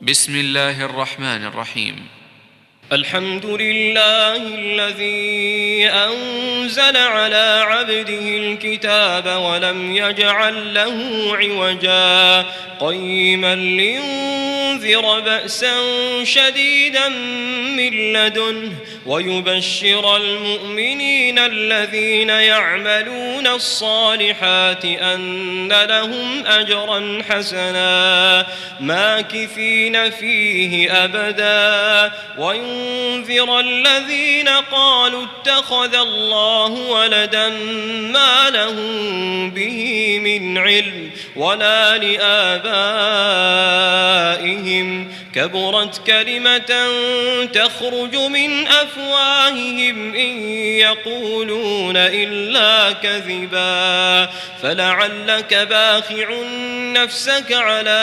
بسم الله الرحمن الرحيم. الحمد لله الذي أنزل على عبده الكتاب ولم يجعل له عوجا قيما لينذر بأسا شديدا من لدنه ويبشر المؤمنين الذين يعملون الصالحات أن لهم أجرا حسنا ماكثين فيه أبدا وينذر الذين قالوا اتخذ الله ولدا ما لهم به من علم ولا لآبائهم كبرت كلمة تخرج من أفواههم إن يقولون إلا كذبا فلعلك باخع نفسك على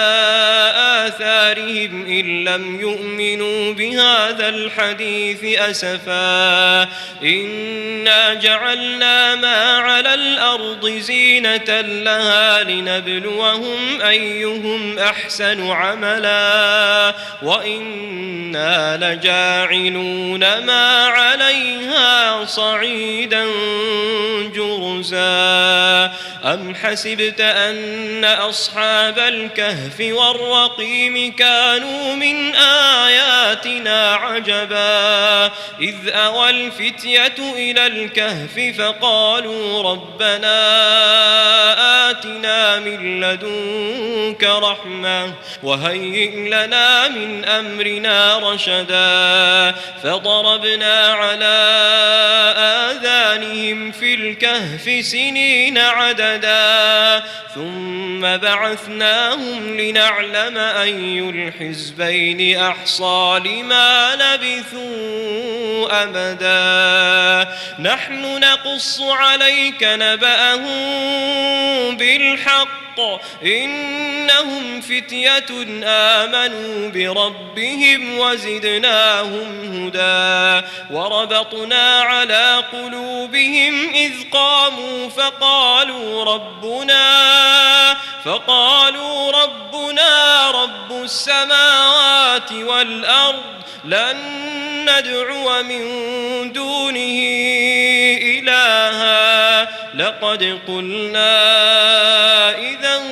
آثارهم إن لم يؤمنوا بهذا الحديث أسفا إنا جعلنا ما على الأرض زينة لها لنبلوهم أيهم أحسن عملا وإنا لجاعلون ما عليها صعيدا جرزا أم حسبت أن أصحاب الكهف والرقيم كانوا من آياتنا عجبا إذ أوى الفتية إلى الكهف فقالوا ربنا آتنا من لدنك رحمة وهيئ لنا من أمرنا رشدا فضربنا على آذانهم في الكهف سنين عددا ثم بعثناهم لنعلم أي الحزبين أحصى لما لبثوا أمدا نحن نقص عليك نبأهم بالحق إنهم فتية آمنوا بربهم وزدناهم هدى وربطنا على قلوبهم إذ قاموا فقالوا ربنا رب السماوات والأرض لن ندعو من دونه إلها لقد قلنا إذا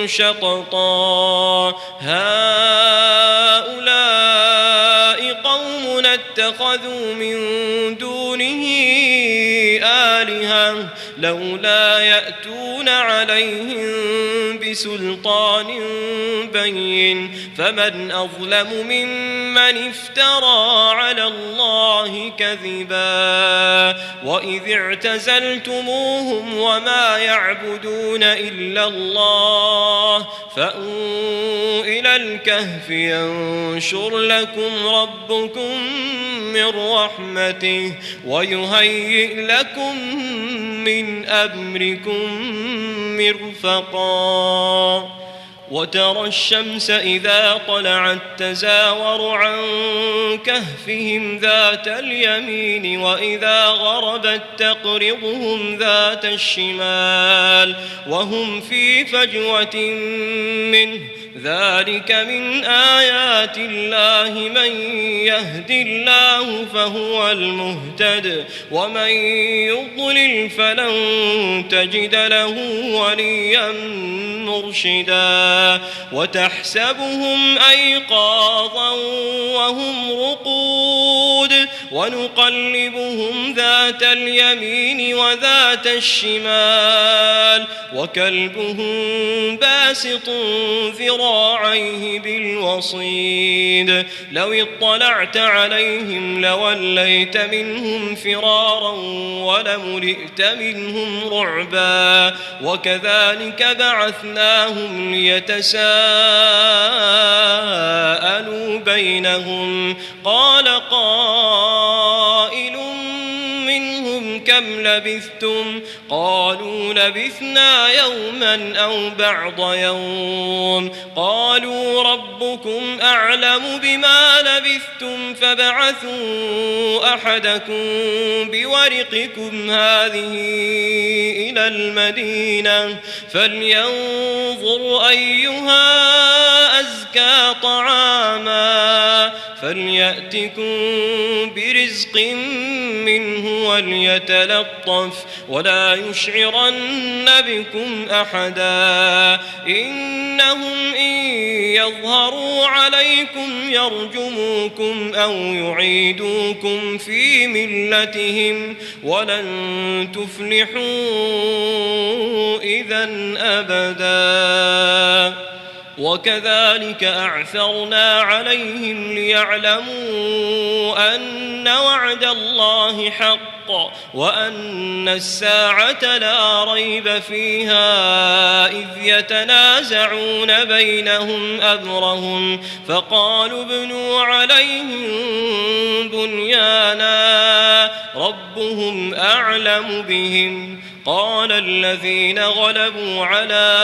شططا هؤلاء قوم اتخذوا من دونه آلهة لولا يأتون عليهم بسلطان بين فمن أظلم ممن افترى على الله كذبا وإذ اعتزلتموهم وما يعبدون إلا الله فأووا إلى الكهف ينشر لكم ربكم من رحمته ويهيئ لكم من أمركم مرفقا وترى الشمس إذا طلعت تزاور عن كهفهم ذات اليمين وإذا غربت تقرضهم ذات الشمال وهم في فجوة منه ذلك من آيات الله من يهد الله فهو المهتد ومن يضلل فلن تجد له وليا مرشدا وتحسبهم أيقاظا وهم رقود ونقلبهم ذات اليمين وذات الشمال وكلبهم باسط ذراعيه بالوصيد لو اطلعت عليهم لوليت منهم فرارا ولملئت منهم رعبا وكذلك بعثناهم ليتساءلوا بينهم قال قائل منهم كم لبثتم قالوا لبثنا يوما أو بعض يوم قالوا ربكم أعلم بما لبثتم فابعثوا أحدكم بورقكم هذه إلى المدينة فلينظر أيها أزكى طعاما فليأتكم برزق منه وليتلطف ولا يشعرن بكم أحدا إنهم إن يظهروا عليكم يرجموكم أو يعيدوكم في ملتهم ولن تفلحوا إذن أبدا وكذلك أعثرنا عليهم ليعلموا أن وعد الله حق وأن الساعة لا ريب فيها إذ يتنازعون بينهم أمرهم فقالوا ابنوا عليهم بنيانا ربهم أعلم بهم قال الذين غلبوا على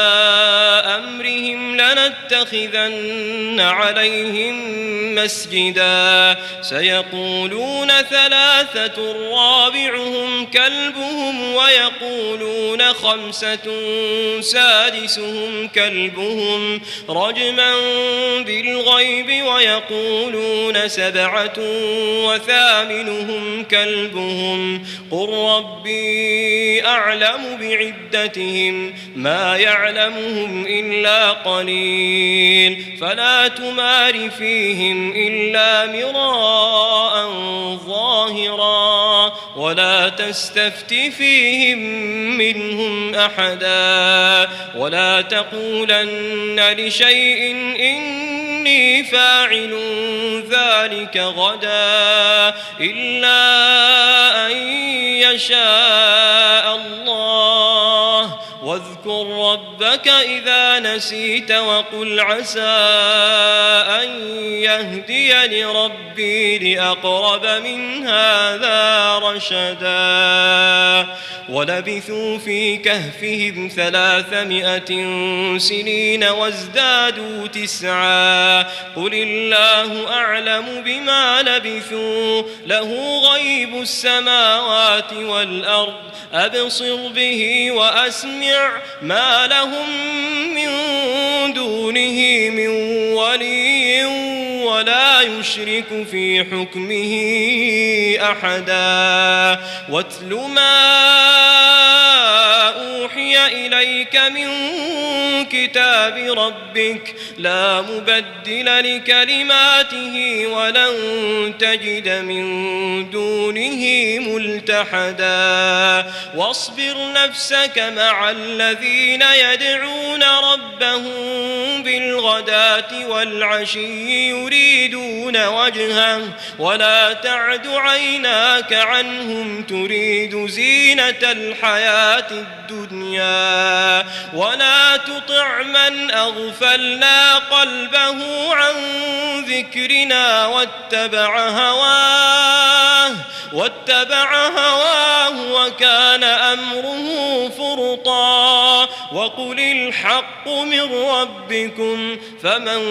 أمرهم لنتخذن عليهم مسجدا سيقولون ثلاثة رابعهم كلبهم ويقولون خمسة سادسهم كلبهم رجما بالغيب ويقولون سبعة وثامنهم كلبهم قل ربي أعلم بعدتهم ما يعلمهم إلا قليل فلا تمار فيهم إلا مراء ظاهرا ولا تستفت فيهم منهم أحدا ولا تقولن لشيء إني فاعل ذلك غدا إلا أن يشاء الله واذكر ربك إذا نسيت وقل عسى أن يهديني ربي لأقرب من هذا رشدا ولبثوا في كهفهم 300 سنين وازدادوا 9 قل الله أعلم بما لبثوا له غيب السماوات والأرض أبصر به وأسمع ما لهم من دونه من ولي ولا يشرك في حكمه أحدا واتل ما أوحي إليك من كتاب ربك لا مبدل لكلماته ولن تجد من دونه ملتحدا واصبر نفسك مع الذين يدعون ربهم بالغداة والعشي يريدون وجهه ولا تعد عيناك عنهم تريد زينة الحياة الدنيا ولا تطع من أغفلنا قلبه عن ذكرنا واتبع هواه وكان أمره فرطا وقل الحق من ربكم فمن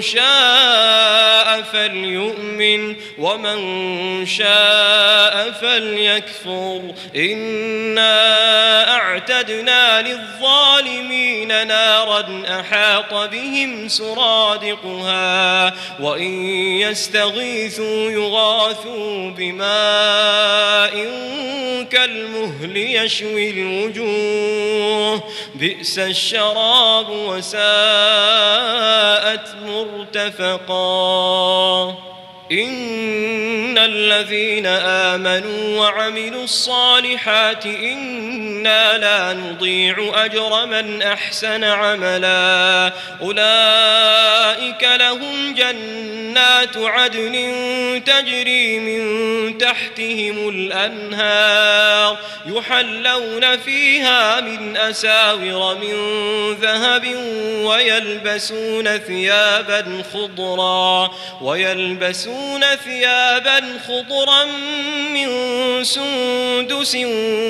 شاء فليؤمن ومن شاء فليكفر إنا أعتدنا للظالمين نارا أحاط بهم سرادقها وإن يستغيثوا يغاثوا بماء كالمهل يشوي الوجوه بئس الشراب وساءت مرتفقا إن الذين آمنوا وعملوا الصالحات إنا لا نضيع أجر من أحسن عملا أولئك لهم جنات عدن تجري من تحتهم الأنهار يحلون فيها من أساور من ذهب ويلبسون ثيابا خضرا من سندس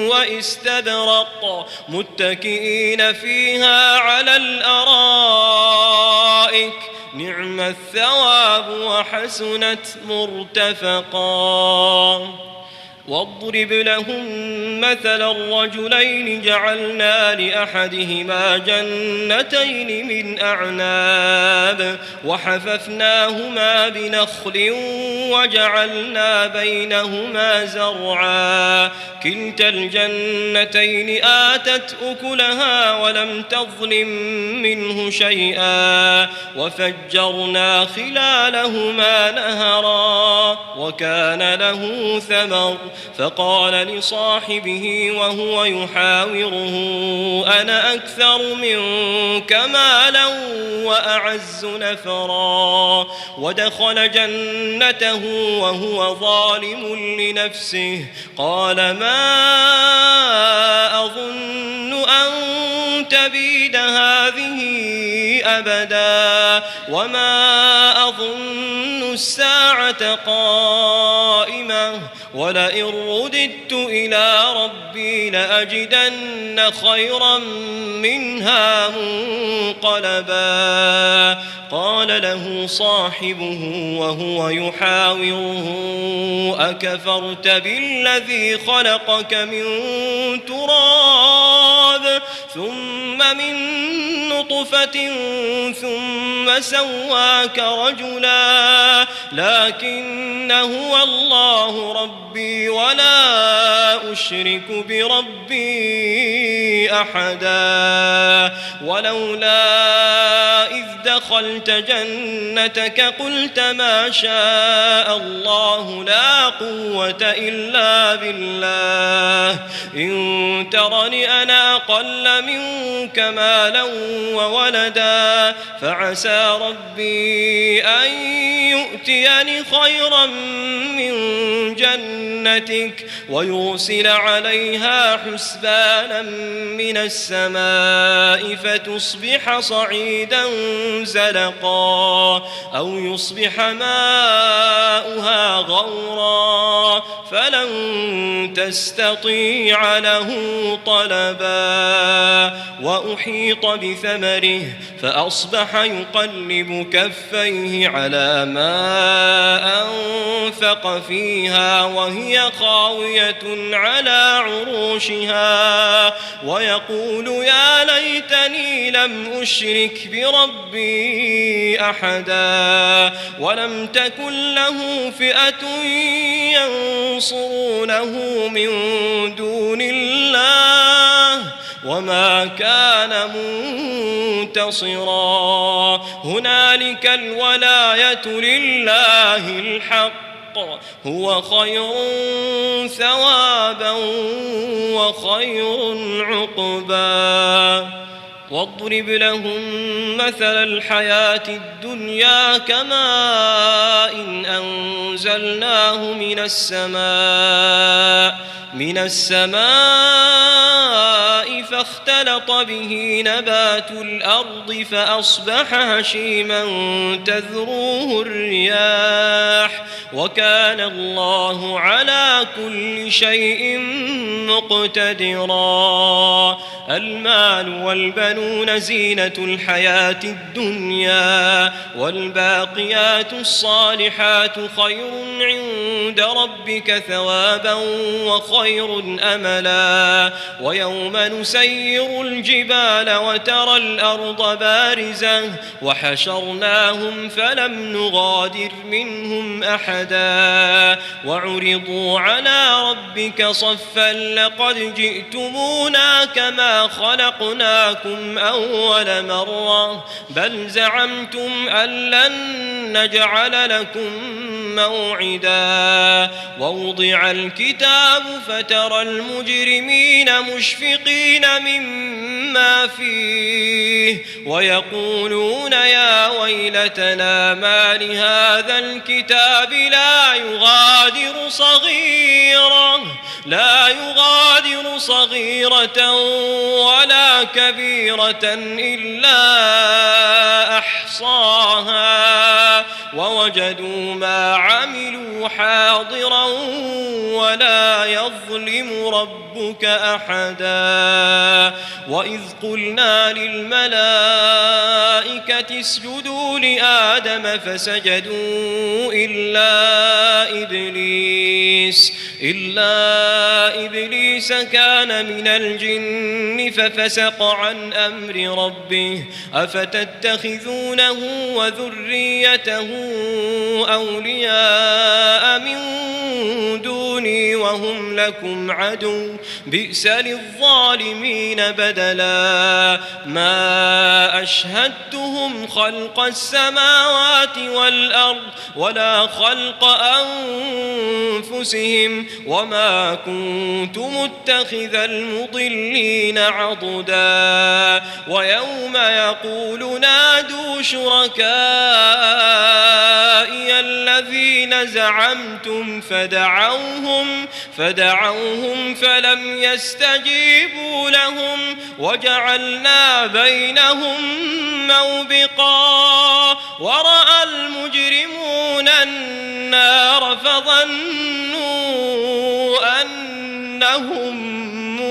واستبرق متكئين فيها على الأرائك نعم الثواب وحسنت مرتفقا واضرب لهم مثل الرجلين جعلنا لأحدهما جنتين من أعناب وحففناهما بنخل وجعلنا بينهما زرعا كلتا الجنتين آتت أكلها ولم تظلم منه شيئا وفجرنا خلالهما نهرا وكان له ثمر فقال لصاحبه وهو يحاوره أنا أكثر منك مالا وأعز نفرا ودخل جنته وهو ظالم لنفسه قال ما أظن أن تبيد هذه أبدا وما أظن الساعة قائمة ولئن رددت إلى ربي لأجدن خيرا منها منقلبا قال له صاحبه وهو يحاوره أكفرت بالذي خلقك من تراب ثم من نطفة ثم سواك رجلا لكن هو الله ربي ولا أشرك بربي أحدا ولولا إذ دخلت جنتك قلت ما شاء الله لا قوة إلا بالله إن ترني أنا أقل منك مالا وولدا فعسى ربي أن يؤتيني خيرا من جنتك ويرسل عليها حسبانا من السماء فتصبح صعيدا زلقا أو يصبح ماؤها غورا فلن تستطيع له طلبا وأحيط بثمره فأصبح يقلب كفيه على ما أنفق فيها وهي خاوية على عروشها ويقول يا ليتني لم أشرك بربي أحدا ولم تكن له فئة ينصرونه من دون الله وما كان منتصرا هنالك الولاية لله الحق هو خير ثوابا وخير عقبا واضرب لهم مثل الحياة الدنيا كماء إن أنزلناه من السماء فاختلط به نبات الأرض فأصبح هشيما تذروه الرياح وكان الله على كل شيء مقتدرا المال والبنون زينة الحياة الدنيا والباقيات الصالحات خير عند ربك ثوابا وخير أملا ويوم نسير الجبال وترى الأرض بارزة وحشرناهم فلم نغادر منهم أحدا وعرضوا على ربك صفا لقد جئتمونا كما خلقناكم أول مرة بل زعمتم أن لن نجعل لكم موعدا ووضع الكتاب فترى المجرمين مشفقين مما فيه ويقولون يا ويلتنا ما لهذا الكتاب لا يغادر صغيرة ولا كبيرة إلا أحصاها ووجدوا ما عملوا حاضرا ولا يظلم ربك أحدا وإذ قلنا للملائكة اسجدوا لآدم فسجدوا إلا إبليس كان من الجن ففسق عن أمر ربه أفتتخذونه وذريته أولياء من دوني وهم لكم عدو بئس للظالمين بدلا ما أشهدتهم خلق السماوات والأرض ولا خلق أنفسهم وما كنت متخذ المضلين عضدا ويوم يقول نادوا شركائي الذين زعمتم فدعوهم فلم يستجيبوا لهم وجعلنا بينهم موبقا ورأى المجرمون النار فظنوا أنهم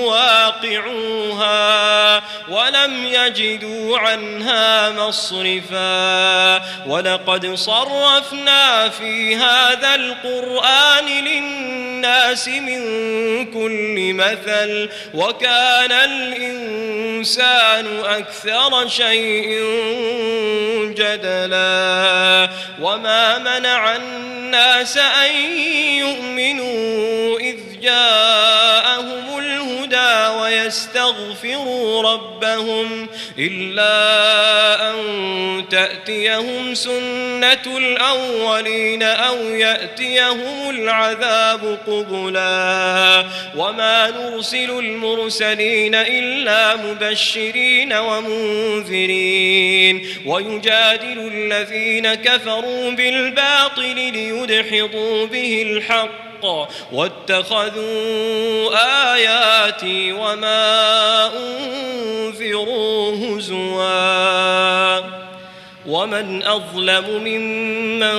مواقعوها ولم يجدوا عنها مصرفا ولقد صرفنا في هذا القرآن للناس من كل مثل وكان الإنسان أكثر شيء جدلا وما منع الناس أن يؤمنوا إذ جاءهم الهدى ويستغفروا ربهم إلا أن تأتيهم سنة الأولين أو يأتيهم العذاب قبلا وما نرسل المرسلين إلا مبشرين ومنذرين ويجادل الذين كفروا بالباطل ليدحضوا به الحق واتخذوا آياتي وما أنذروا هزوا ومن أظلم ممن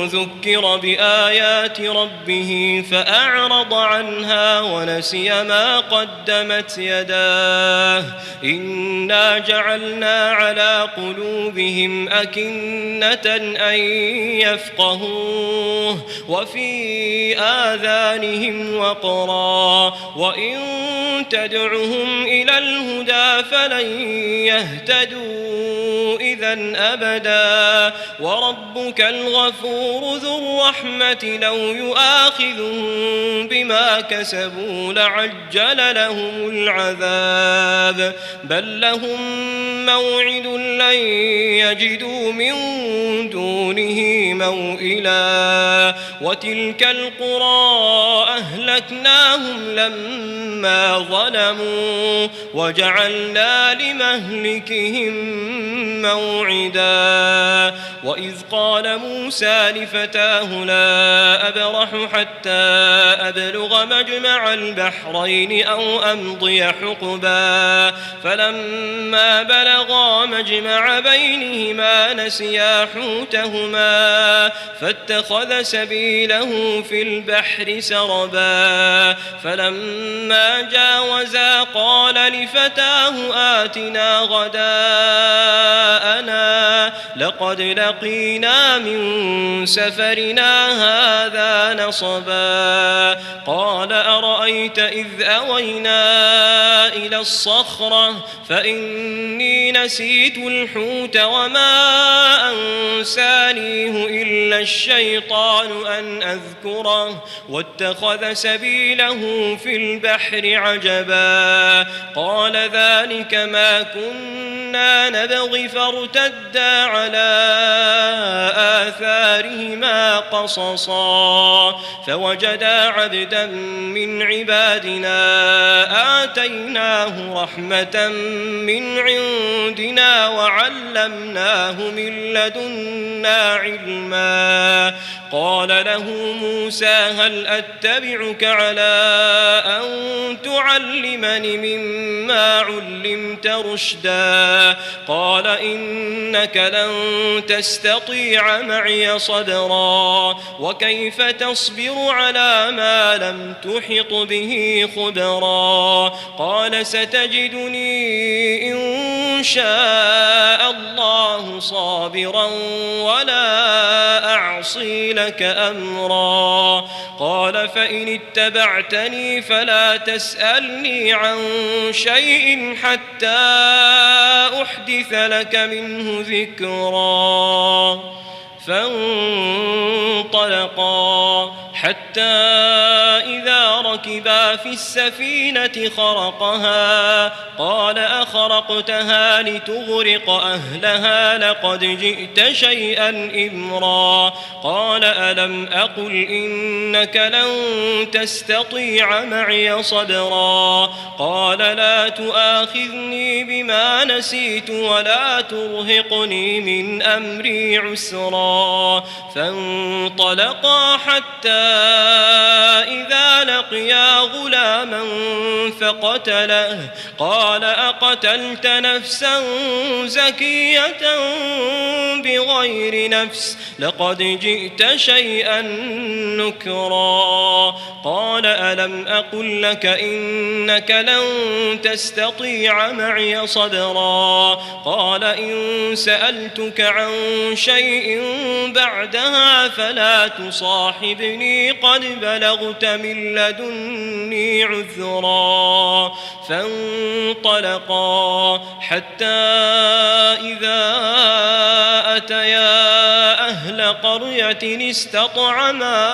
ذكر بآيات ربه فأعرض عنها ونسي ما قدمت يداه إنا جعلنا على قلوبهم أكنة أن يفقهوه وفي آذانهم وقرا وإن تدعهم إلى الهدى فلن يهتدوا إذا أبدا وربك الغفور ذو الرحمة لو يؤاخذهم بما كسبوا لعجل لهم العذاب بل لهم موعد لن يجدوا من دونه موئلا وتلك القرى أهلكناهم لما ظلموا وجعلنا لمهلكهم موعدا وإذ قال موسى لفتاه لا أبرح حتى أبلغ مجمع البحرين أو أمضي حقبا فلما بلغا مجمع بينهما نسيا حوتهما فاتخذ سبيله في البحر سربا فلما جاوزا قال لفتاه آتنا غداءنا لقد لقينا من سفرنا هذا نصبا قال أرأيت إذ أوينا إلى الصخرة فإني نسيت الحوت وما أنسانيه إلا الشيطان أن أذكره واتخذ سبيله في البحر عجبا قال ذلك ما كنا نبغي فارتدا على آثارهما قصصا فوجدا عبدا من عبادنا آتيناه رحمة من عندنا وعلمناه من لدنا علما قال له موسى هل أتبعك على أن تعلمني مما علمت رشدا قال إنك لن تستطيع معي صبرا وكيف تصبر على ما لم تحط به خبرا قال ستجدني إن شاء الله صابرا ولا أعصي لك أمرا قال فإن اتبعتني فلا تسألني عن شيء حتى أحدث لك منه ذكرا فانطلقا حتى إذا ركبا في السفينة خرقها قال أخرقتها لتغرق أهلها لقد جئت شيئا إمرا قال ألم أقل إنك لن تستطيع معي صبرا قال لا تؤاخذني بما نسيت ولا ترهقني من أمري عسرا فانطلقا حتى إذا لقيا غلاما فقتله قال أقتلت نفسا زكية بغير نفس لقد جئت شيئا نكرا قال ألم أقل لك إنك لن تستطيع معي صبرا قال إن سألتك عن شيء بعدها فلا تصاحبني قد بلغت من لدني عذرا فانطلقا حتى إذا أتيا أهل قرية استطعما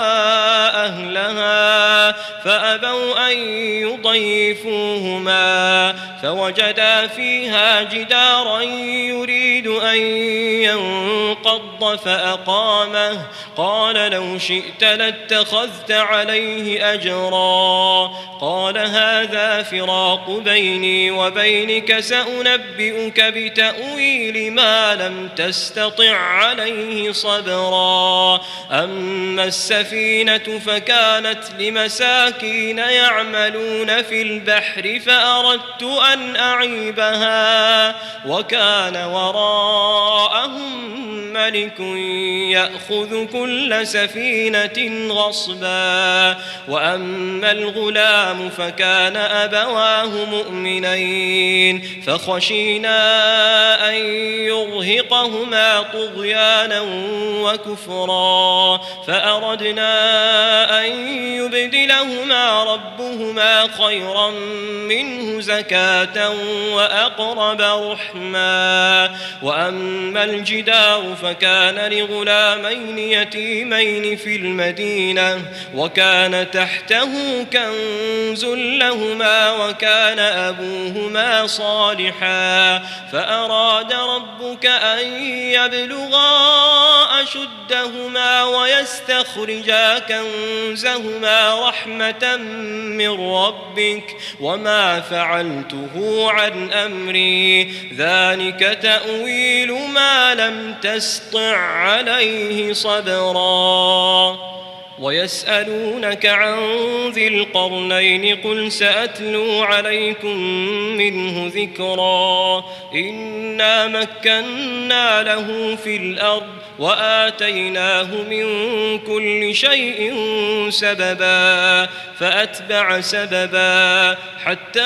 أهلها فأبوا أن يضيفوهما فوجدا فيها جدارا يريد أن ينقض فأقامه قال لو شئت لاتخذت عليه أجرا قال هذا فراق بيني وبينك سأنبئك بتأويل ما لم تستطع عليه صبرا أما السفينة فكانت لمساكين يعملون في البحر فأردت أن أعيبها وكان وراءهم ملك يأخذ كل سفينة غصبا وأما الغلام فكان أبواه مؤمنين فخشينا أن يرهقهما طغيانا وكفرا فأردنا أن يبدلهما ربهما خيرا منه زكاة وأقرب رحما وأما الجدار فكان لغلامين يتيمين في المدينة وكان تحته كنز لهما وكان أبوهما صالحا فأراد ربك أن يبلغا أشدهما ويستخرجا كنزهما رحمة من ربك وما فعلته عن أمري ذلك تأويل ما لم تسطع عليه صبرا ويسألونك عن ذي القرنين قل سأتلو عليكم منه ذكرا إنا مكنا له في الأرض وآتيناه من كل شيء سببا فأتبع سببا حتى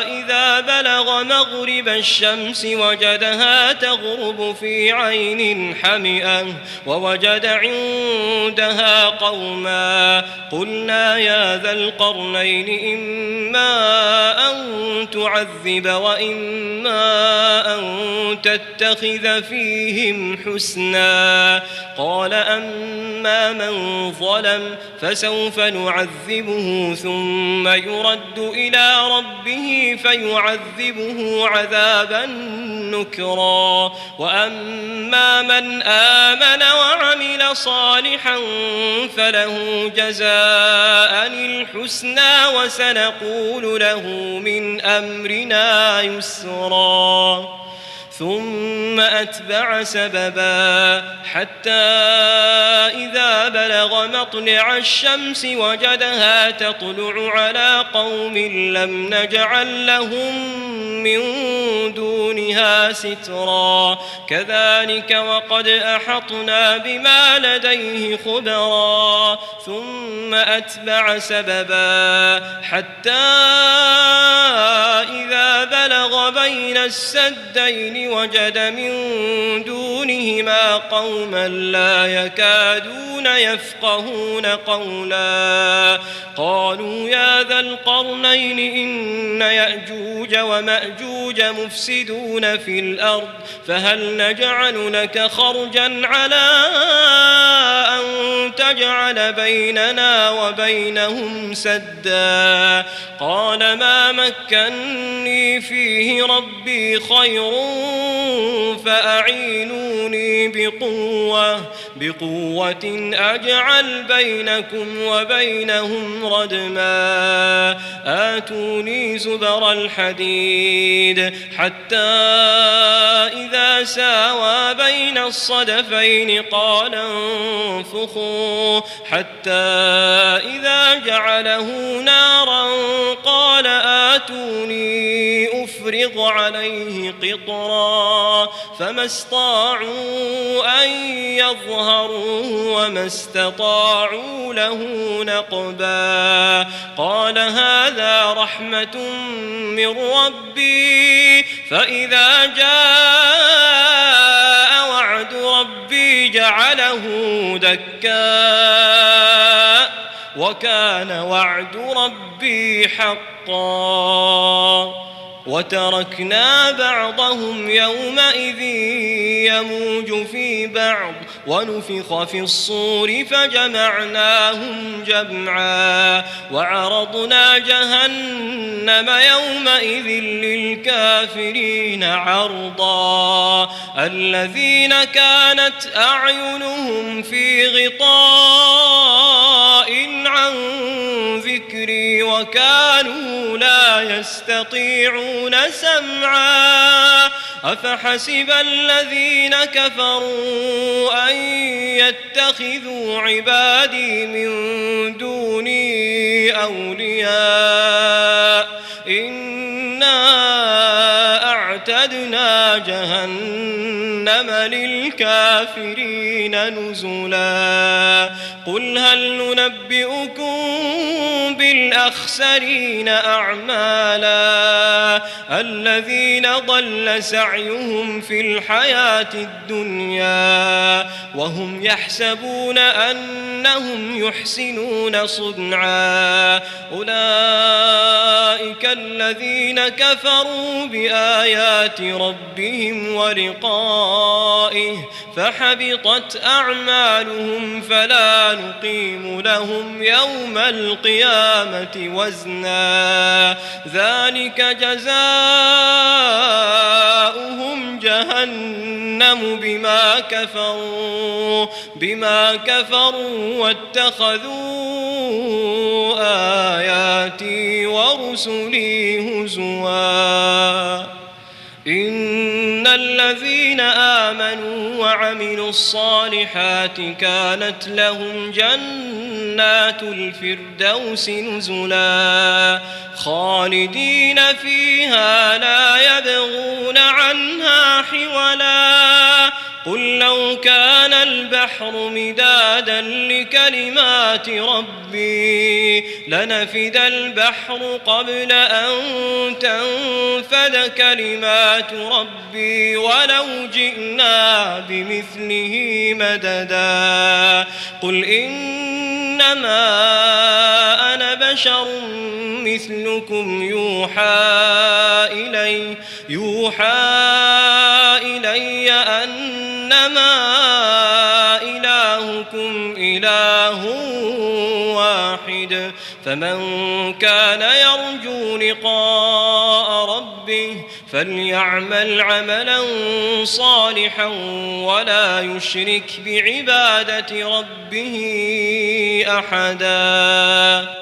إذا بلغ مغرب الشمس وجدها تغرب في عين حمئة ووجد عندها قوما قلنا يا ذا القرنين إما أن تعذب وإما أن تتخذ فيهم حسنا قال أما من ظلم فسوف نعذبه ثم يرد إلى ربه فيعذبه عذابا نكرا وأما من آمن وعمل صالحا فله جزاء الحسنى وسنقول له من أمرنا يسرا ثم أتبع سببا حتى إذا بلغ مطلع الشمس وجدها تطلع على قوم لم نجعل لهم من دونها سترا كذلك وقد أحطنا بما لديه خبرا ثم أتبع سببا حتى إذا بلغ بين السدين وجد من دونهما قوما لا يكادون يفقهون قولا قالوا يا ذا القرنين إن يأجوج ومأجوج مفسدون في الأرض فهل نجعل لك خرجا على أن تجعل بيننا وبينهم سدا قال ما مكني فيه ربي خير فأعينوني بقوة أجعل بينكم وبينهم ردما آتوني زبر الحديد حتى إذا ساوى بين الصدفين قال انفخوا حتى إذا جعله نارا قال آتوني أفرغ عليه قطرا فما استطاعوا أن يظهروه وما استطاعوا له نقبا قال هذا رحمة من ربي فإذا جاء وعد ربي جعله دكا وكان وعد ربي حقا وتركنا بعضهم يومئذ يموج في بعض ونفخ في الصور فجمعناهم جمعا وعرضنا جهنم يومئذ للكافرين عرضا الذين كانت أعينهم في غطاء عن ذكري وكانوا لا يستطيعون سمعا أفحسب الذين كفروا أن يتخذوا عبادي من دوني أولياء إنا أعتدنا جهنم للكافرين نزلا قل هل ننبئكم بالأخسرين أعمالا الذين ضل سعيهم في الحياة الدنيا وهم يحسبون أنهم يحسنون صنعا أولئك الذين كفروا بآيات ربهم ولقائه فحبطت أعمالهم فلا نقيم لهم يوم القيامة وزنا ذلك جزاؤهم جهنم بما كفروا واتخذوا آياتي ورسلي هزوا إن الذين آمنوا وعملوا الصالحات كانت لهم جنات الفردوس نزلا خالدين فيها لا يبغون عنها حولا قل لو كان البحر مدادا لكلمات ربي لنفد البحر قبل أن تنفد كلمات ربي ولو جئنا بمثله مددا قل إنما أنا بشر مثلكم يوحى إلي أنما إلهكم إله واحد فمن كان يرجو لقاء ربه فليعمل عملا صالحا ولا يشرك بعبادة ربه أحدا